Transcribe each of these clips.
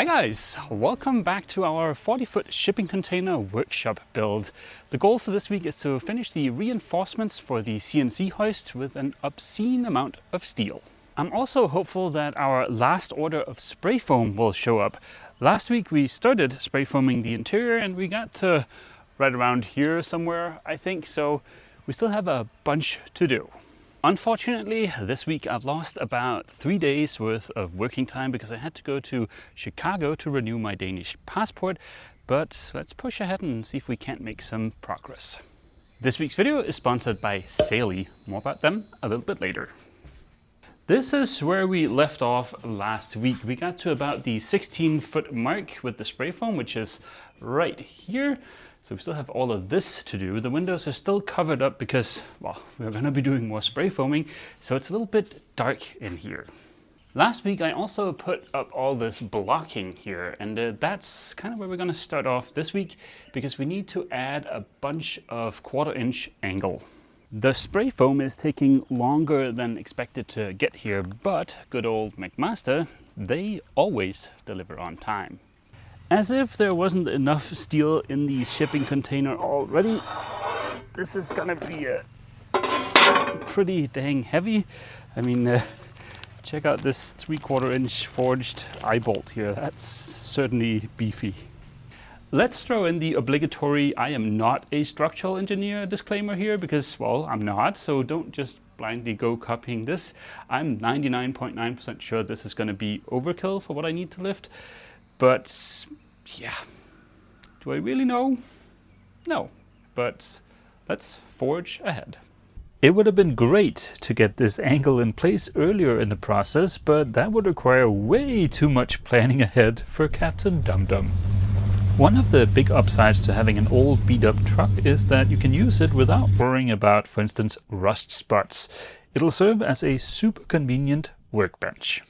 Hi guys, welcome back to our 40-foot shipping container workshop build. The goal for this week is to finish the reinforcements for the CNC hoist with an obscene amount of steel. I'm also hopeful that our last order of spray foam will show up. Last week we started spray foaming the interior and we got to right around here somewhere, I think, so we still have a bunch to do. Unfortunately, this week I've lost about 3 days worth of working time because I had to go to Chicago to renew my Danish passport, but let's push ahead and see if we can't make some progress. This week's video is sponsored by Saily. More about them a little bit later. This is where we left off last week. We got to about the 16-foot mark with the spray foam, which is right here. So we still have all of this to do. The windows are still covered up because, well, we're going to be doing more spray foaming, so it's a little bit dark in here. Last week I also put up all this blocking here, and that's kind of where we're going to start off this week because we need to add a bunch of 1/4-inch angle. The spray foam is taking longer than expected to get here, but good old McMaster, they always deliver on time. As if there wasn't enough steel in the shipping container already, this is gonna be pretty dang heavy. I mean, check out this 3/4-inch forged eye bolt here. That's certainly beefy. Let's throw in the obligatory I am not a structural engineer disclaimer here because, well, I'm not, so don't just blindly go copying this. I'm 99.9% sure this is gonna be overkill for what I need to lift, but yeah, do I really know? No, but let's forge ahead. It would have been great to get this angle in place earlier in the process, but that would require way too much planning ahead for Captain Dum-Dum. One of the big upsides to having an old beat-up truck is that you can use it without worrying about, for instance, rust spots. It'll serve as a super convenient workbench.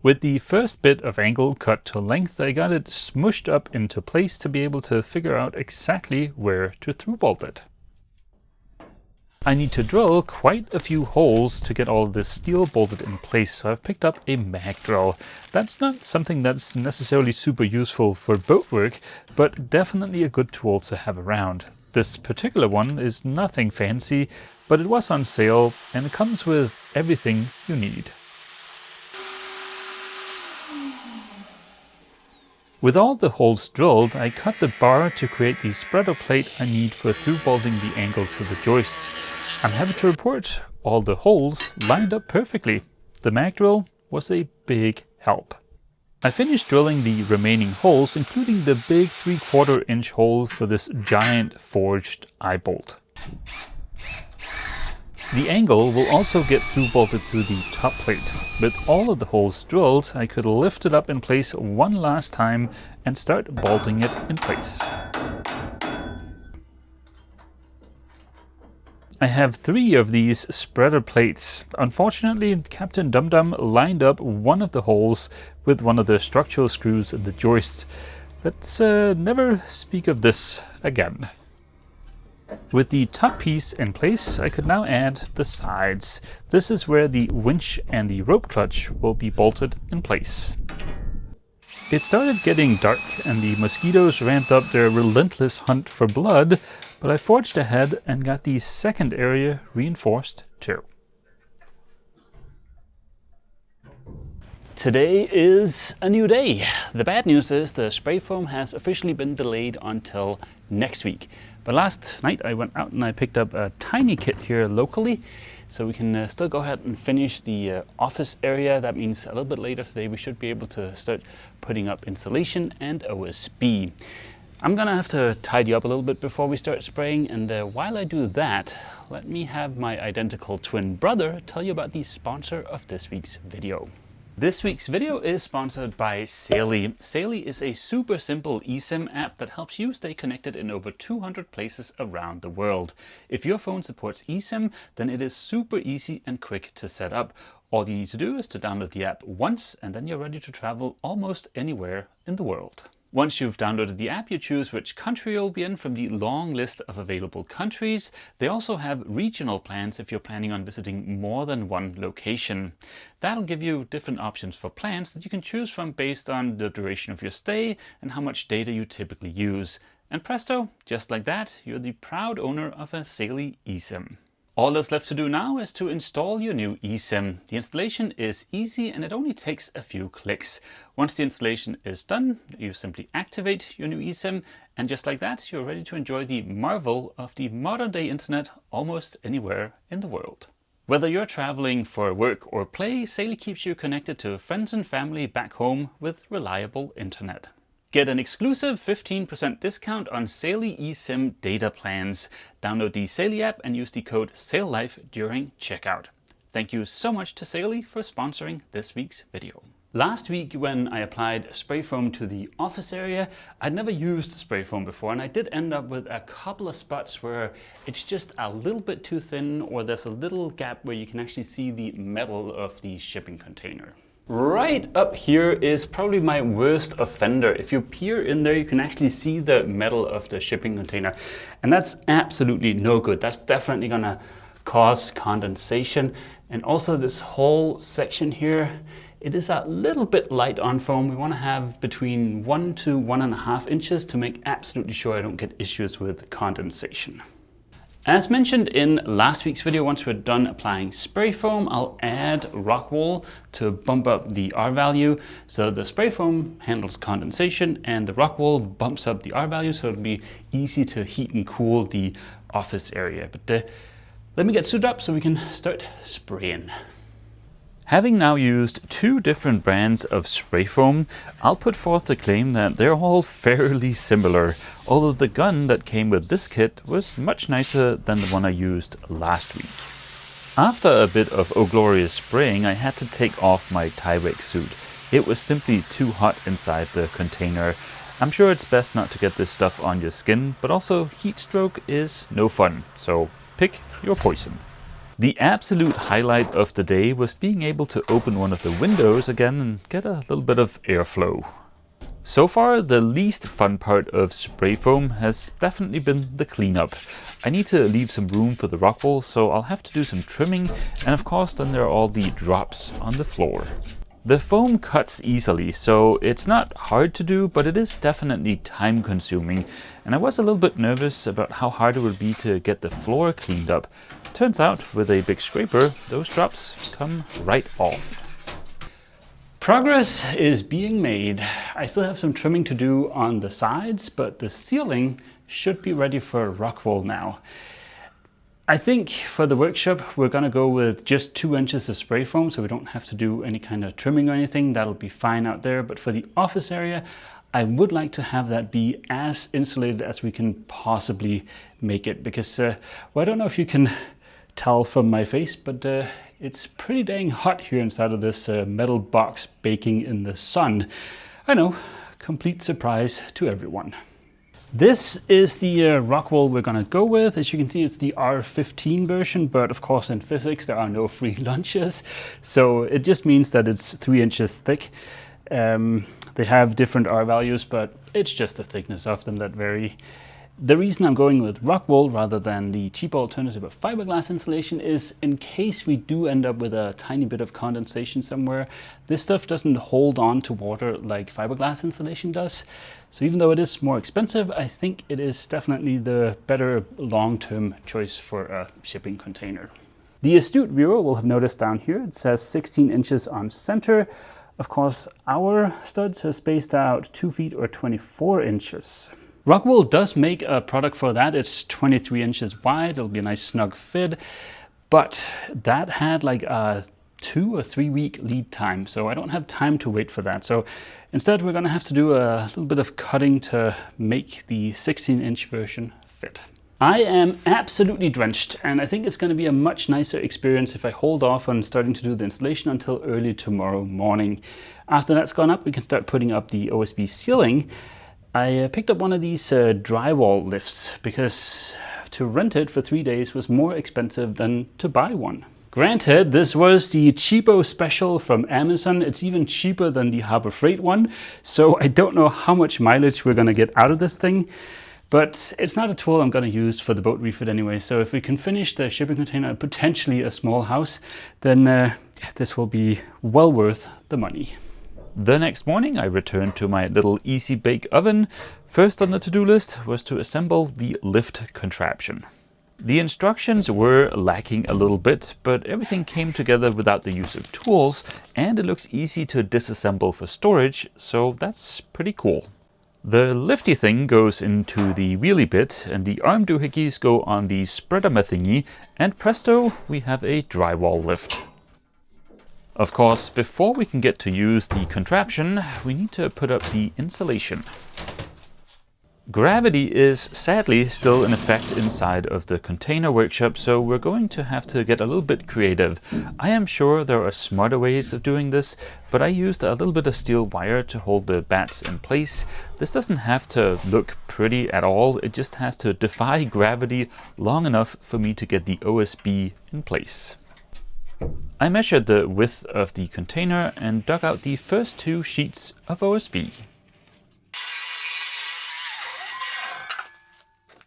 With the first bit of angle cut to length, I got it smushed up into place to be able to figure out exactly where to through bolt it. I need to drill quite a few holes to get all this steel bolted in place, so I've picked up a mag drill. That's not something that's necessarily super useful for boat work, but definitely a good tool to have around. This particular one is nothing fancy, but it was on sale and it comes with everything you need. With all the holes drilled, I cut the bar to create the spreader plate I need for through bolting the angle to the joists. I'm happy to report all the holes lined up perfectly. The mag drill was a big help. I finished drilling the remaining holes, including the big 3/4-inch hole for this giant forged eye bolt. The angle will also get through bolted through the top plate. With all of the holes drilled, I could lift it up in place one last time and start bolting it in place. I have 3 of these spreader plates. Unfortunately, Captain Dum-Dum lined up one of the holes with one of the structural screws in the joist. Let's never speak of this again. With the top piece in place, I could now add the sides. This is where the winch and the rope clutch will be bolted in place. It started getting dark and the mosquitoes ramped up their relentless hunt for blood, but I forged ahead and got the second area reinforced too. Today is a new day. The bad news is the spray foam has officially been delayed until next week. But last night I went out and I picked up a tiny kit here locally, so we can still go ahead and finish the office area. That means a little bit later today we should be able to start putting up insulation and OSB. I'm gonna have to tidy up a little bit before we start spraying, and while I do that, let me have my identical twin brother tell you about the sponsor of this week's video. This week's video is sponsored by Saily. Saily is a super simple eSIM app that helps you stay connected in over 200 places around the world. If your phone supports eSIM, then it is super easy and quick to set up. All you need to do is to download the app once, and then you're ready to travel almost anywhere in the world. Once you've downloaded the app, you choose which country you'll be in from the long list of available countries. They also have regional plans if you're planning on visiting more than one location. That'll give you different options for plans that you can choose from based on the duration of your stay and how much data you typically use. And presto, just like that, you're the proud owner of a Saily eSIM. All that's left to do now is to install your new eSIM. The installation is easy and it only takes a few clicks. Once the installation is done, you simply activate your new eSIM, and just like that, you're ready to enjoy the marvel of the modern day internet almost anywhere in the world. Whether you're traveling for work or play, Saily keeps you connected to friends and family back home with reliable internet. Get an exclusive 15% discount on Saily eSIM data plans. Download the Saily app and use the code SAILLIFE during checkout. Thank you so much to Saily for sponsoring this week's video. Last week when I applied spray foam to the office area, I'd never used spray foam before, and I did end up with a couple of spots where it's just a little bit too thin, or there's a little gap where you can actually see the metal of the shipping container. Right up here is probably my worst offender. If you peer in there, you can actually see the metal of the shipping container, and that's absolutely no good. That's definitely gonna cause condensation. And also this whole section here, it is a little bit light on foam. We want to have between 1 to 1.5 inches to make absolutely sure I don't get issues with condensation. As mentioned in last week's video, once we're done applying spray foam, I'll add Rockwool to bump up the R value. So the spray foam handles condensation and the Rockwool bumps up the R value, so it'll be easy to heat and cool the office area. But let me get suited up so we can start spraying. Having now used 2 different brands of spray foam, I'll put forth the claim that they're all fairly similar, although the gun that came with this kit was much nicer than the one I used last week. After a bit of oh glorious spraying, I had to take off my Tyvek suit. It was simply too hot inside the container. I'm sure it's best not to get this stuff on your skin, but also heat stroke is no fun, so pick your poison. The absolute highlight of the day was being able to open one of the windows again and get a little bit of airflow. So far, the least fun part of spray foam has definitely been the cleanup. I need to leave some room for the Rockwool, so I'll have to do some trimming, and of course then there are all the drops on the floor. The foam cuts easily, so it's not hard to do, but it is definitely time consuming, and I was a little bit nervous about how hard it would be to get the floor cleaned up. Turns out, with a big scraper, those drops come right off. Progress is being made. I still have some trimming to do on the sides, but the ceiling should be ready for Rockwool now. I think for the workshop, we're gonna go with just 2 inches of spray foam, so we don't have to do any kind of trimming or anything. That'll be fine out there. But for the office area, I would like to have that be as insulated as we can possibly make it, because well, I don't know if you can tell from my face, but it's pretty dang hot here inside of this metal box baking in the sun. I know, complete surprise to everyone. This is the Rockwool we're gonna go with. As you can see, it's the R15 version, but of course in physics there are no free lunches, so it just means that it's 3 inches thick. They have different R values, but it's just the thickness of them that vary. The reason I'm going with Rockwool rather than the cheap alternative of fiberglass insulation is in case we do end up with a tiny bit of condensation somewhere, this stuff doesn't hold on to water like fiberglass insulation does. So even though it is more expensive, I think it is definitely the better long-term choice for a shipping container. The astute viewer will have noticed down here it says 16 inches on center. Of course, our studs are spaced out 2 feet or 24 inches. Rockwool does make a product for that. It's 23 inches wide. It'll be a nice snug fit, but that had like a 2 or 3 week lead time, so I don't have time to wait for that. So instead we're gonna have to do a little bit of cutting to make the 16-inch version fit. I am absolutely drenched, and I think it's going to be a much nicer experience if I hold off on starting to do the installation until early tomorrow morning. After that's gone up, we can start putting up the OSB ceiling. I picked up one of these drywall lifts because to rent it for 3 days was more expensive than to buy one. Granted, this was the cheapo special from Amazon. It's even cheaper than the Harbor Freight one, so I don't know how much mileage we're gonna get out of this thing, but it's not a tool I'm gonna use for the boat refit anyway, so if we can finish the shipping container and potentially a small house, then this will be well worth the money. The next morning I returned to my little easy bake oven. First on the to-do list was to assemble the lift contraption. The instructions were lacking a little bit, but everything came together without the use of tools, and it looks easy to disassemble for storage, so that's pretty cool. The lifty thing goes into the wheelie bit, and the arm doohickeys go on the spreader thingy, and presto, we have a drywall lift. Of course, before we can get to use the contraption, we need to put up the insulation. Gravity is sadly still in effect inside of the container workshop, so we're going to have to get a little bit creative. I am sure there are smarter ways of doing this, but I used a little bit of steel wire to hold the bats in place. This doesn't have to look pretty at all, it just has to defy gravity long enough for me to get the OSB in place. I measured the width of the container and dug out the first 2 sheets of OSB.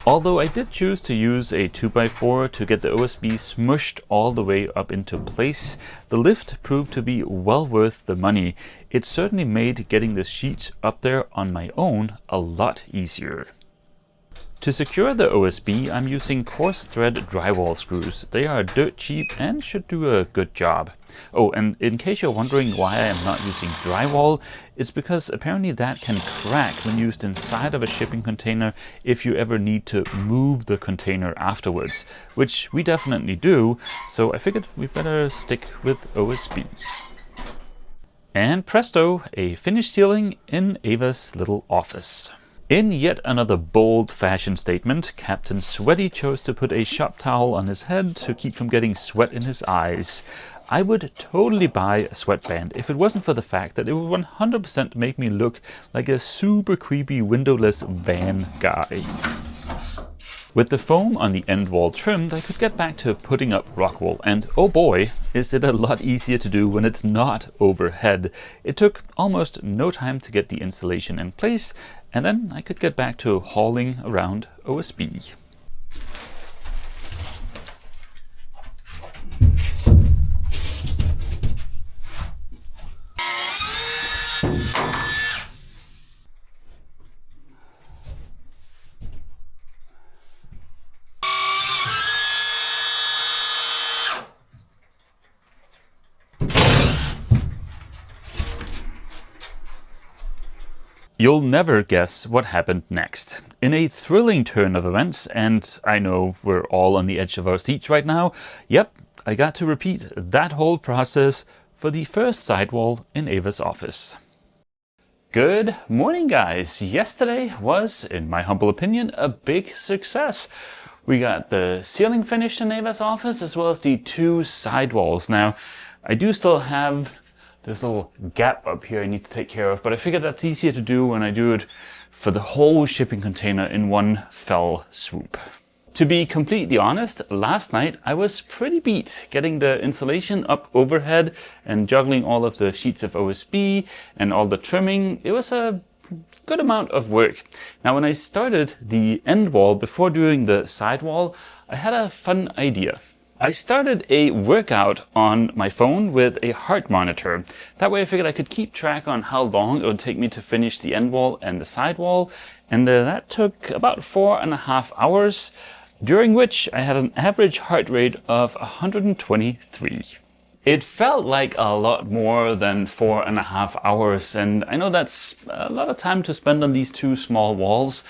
Although I did choose to use a 2x4 to get the OSB smushed all the way up into place, the lift proved to be well worth the money. It certainly made getting the sheets up there on my own a lot easier. To secure the OSB, I'm using coarse thread drywall screws. They are dirt cheap and should do a good job. Oh, and in case you're wondering why I am not using drywall, it's because apparently that can crack when used inside of a shipping container if you ever need to move the container afterwards, which we definitely do, so I figured we better stick with OSB. And presto, a finished ceiling in Ava's little office. In yet another bold fashion statement, Captain Sweaty chose to put a shop towel on his head to keep from getting sweat in his eyes. I would totally buy a sweatband if it wasn't for the fact that it would 100% make me look like a super creepy windowless van guy. With the foam on the end wall trimmed, I could get back to putting up Rockwool, and oh boy, is it a lot easier to do when it's not overhead. It took almost no time to get the insulation in place, and then I could get back to hauling around OSB. You'll never guess what happened next. In a thrilling turn of events, and I know we're all on the edge of our seats right now, yep, I got to repeat that whole process for the first sidewall in Ava's office. Good morning, guys. Yesterday was, in my humble opinion, a big success. We got the ceiling finished in Ava's office as well as the 2 sidewalls. Now, I do still have this little gap up here I need to take care of, but I figured that's easier to do when I do it for the whole shipping container in one fell swoop. To be completely honest, last night I was pretty beat getting the insulation up overhead and juggling all of the sheets of OSB and all the trimming. It was a good amount of work. Now when I started the end wall before doing the side wall, I had a fun idea. I started a workout on my phone with a heart monitor. That way I figured I could keep track on how long it would take me to finish the end wall and the side wall, and that took about 4.5 hours, during which I had an average heart rate of 123. It felt like a lot more than 4.5 hours, and I know that's a lot of time to spend on these 2 small walls,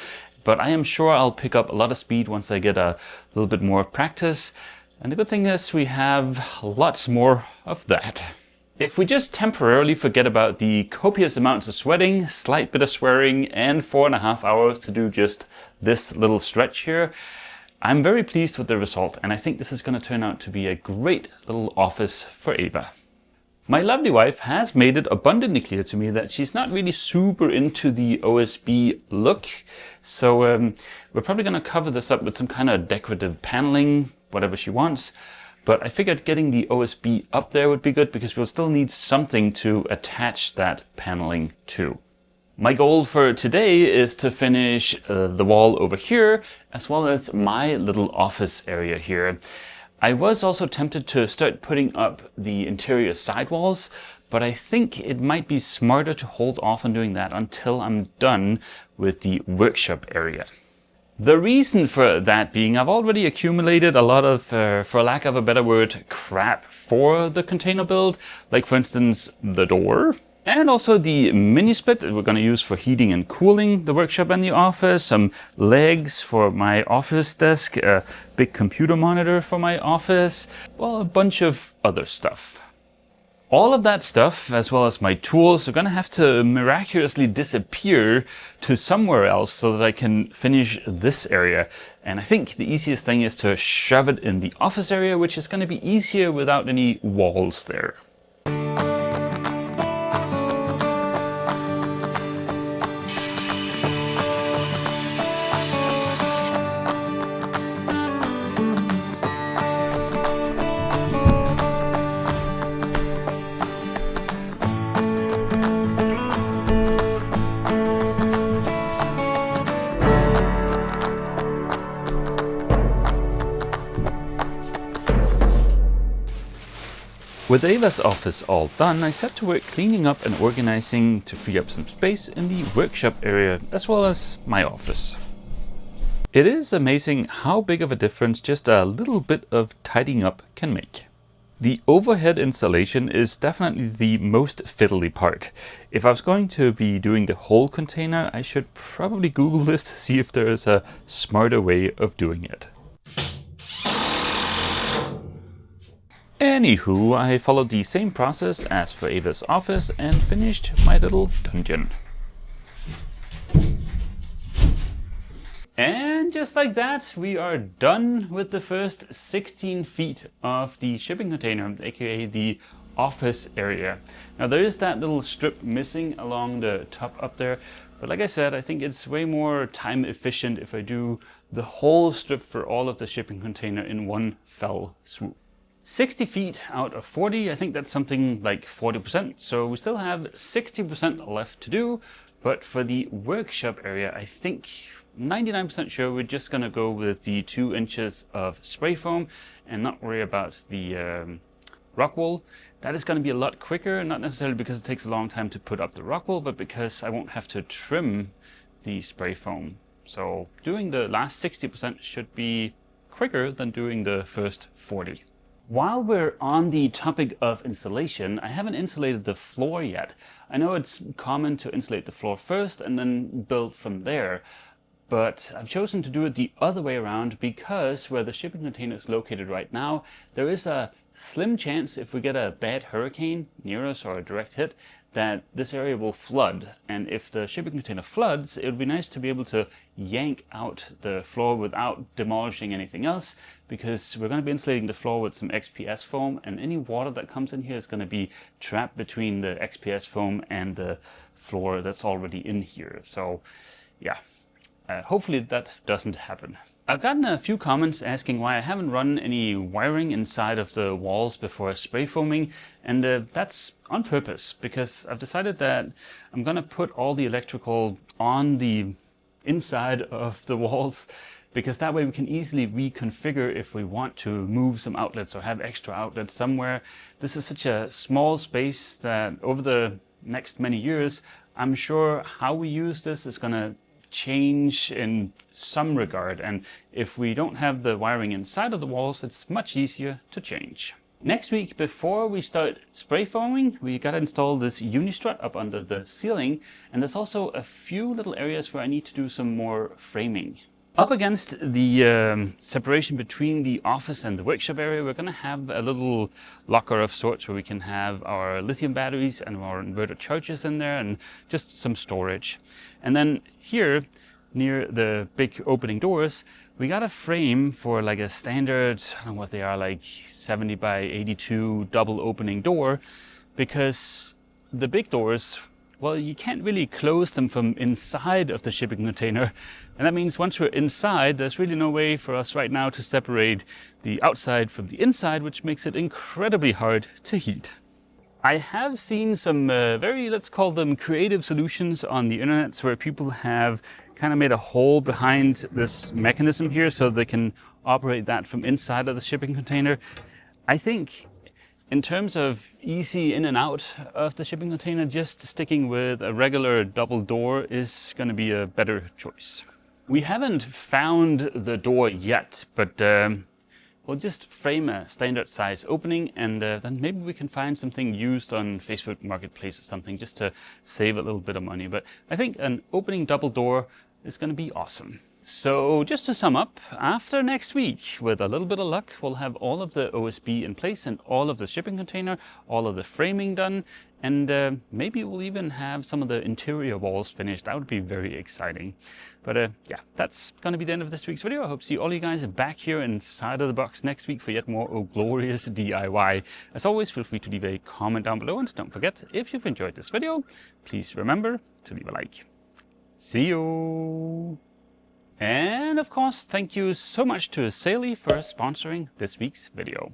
but I am sure I'll pick up a lot of speed once I get a little bit more practice. And the good thing is we have lots more of that. If we just temporarily forget about the copious amounts of sweating, slight bit of swearing, and 4.5 hours to do just this little stretch here, I'm very pleased with the result, and I think this is going to turn out to be a great little office for Ava. My lovely wife has made it abundantly clear to me that she's not really super into the OSB look, so we're probably going to cover this up with some kind of decorative paneling, whatever she wants. but I figured getting the OSB up there would be good because we'll still need something to attach that paneling to. My goal for today is to finish the wall over here, as well as my little office area here. I was also tempted to start putting up the interior sidewalls, but I think it might be smarter to hold off on doing that until I'm done with the workshop area. The reason for that being, I've already accumulated a lot of, for lack of a better word, crap for the container build, like for instance the door. And also the mini split that we're going to use for heating and cooling the workshop and the office, some legs for my office desk, a big computer monitor for my office, well, a bunch of other stuff. All of that stuff, as well as my tools, are going to have to miraculously disappear to somewhere else so that I can finish this area. And I think the easiest thing is to shove it in the office area, which is going to be easier without any walls there. With Ava's office all done, I set to work cleaning up and organizing to free up some space in the workshop area, as well as my office. It is amazing how big of a difference just a little bit of tidying up can make. The overhead installation is definitely the most fiddly part. If I was going to be doing the whole container, I should probably Google this to see if there is a smarter way of doing it. Anywho, I followed the same process as for Ava's office and finished my little dungeon. And just like that, we are done with the first 16 feet of the shipping container, aka the office area. Now there is that little strip missing along the top up there, but like I said, I think it's way more time efficient if I do the whole strip for all of the shipping container in one fell swoop. 60 feet out of 40, I think that's something like 40%, so we still have 60% left to do, but for the workshop area, I think 99% sure we're just gonna go with the 2 inches of spray foam and not worry about the Rockwool. That is gonna be a lot quicker, not necessarily because it takes a long time to put up the Rockwool, but because I won't have to trim the spray foam. So doing the last 60% should be quicker than doing the first 40. While we're on the topic of insulation, I haven't insulated the floor yet. I know it's common to insulate the floor first and then build from there, but I've chosen to do it the other way around because where the shipping container is located right now, there is a slim chance if we get a bad hurricane near us or a direct hit that this area will flood. And if the shipping container floods, it would be nice to be able to yank out the floor without demolishing anything else, because we're going to be insulating the floor with some XPS foam, and any water that comes in here is going to be trapped between the XPS foam and the floor that's already in here. So yeah, hopefully that doesn't happen. I've gotten a few comments asking why I haven't run any wiring inside of the walls before spray foaming, and that's on purpose because I've decided that I'm gonna put all the electrical on the inside of the walls, because that way we can easily reconfigure if we want to move some outlets or have extra outlets somewhere. This is such a small space that over the next many years, I'm sure how we use this is gonna change in some regard, and if we don't have the wiring inside of the walls, it's much easier to change. Next week, before we start spray foaming, we gotta install this uni-strut up under the ceiling, and there's also a few little areas where I need to do some more framing. Up against the separation between the office and the workshop area, we're gonna have a little locker of sorts where we can have our lithium batteries and our inverter chargers in there and just some storage. And then here, near the big opening doors, we got a frame for like a standard, I don't know what they are, like 70 by 82 double opening door, because the big doors well, you can't really close them from inside of the shipping container. And that means once we're inside, there's really no way for us right now to separate the outside from the inside, which makes it incredibly hard to heat. I have seen some very, let's call them creative solutions on the internet, where people have kind of made a hole behind this mechanism here so they can operate that from inside of the shipping container. I think in terms of easy in and out of the shipping container, just sticking with a regular double door is going to be a better choice. We haven't found the door yet, but we'll just frame a standard size opening, and then maybe we can find something used on Facebook Marketplace or something just to save a little bit of money. But I think an opening double door is going to be awesome. So just to sum up, after next week, with a little bit of luck, we'll have all of the OSB in place and all of the shipping container, all of the framing done, and maybe we'll even have some of the interior walls finished. That would be very exciting. But yeah, that's going to be the end of this week's video. I hope to see all you guys back here inside of the box next week for yet more glorious DIY. As always, feel free to leave a comment down below, and don't forget, if you've enjoyed this video, please remember to leave a like. See you! And of course, thank you so much to Saley for sponsoring this week's video.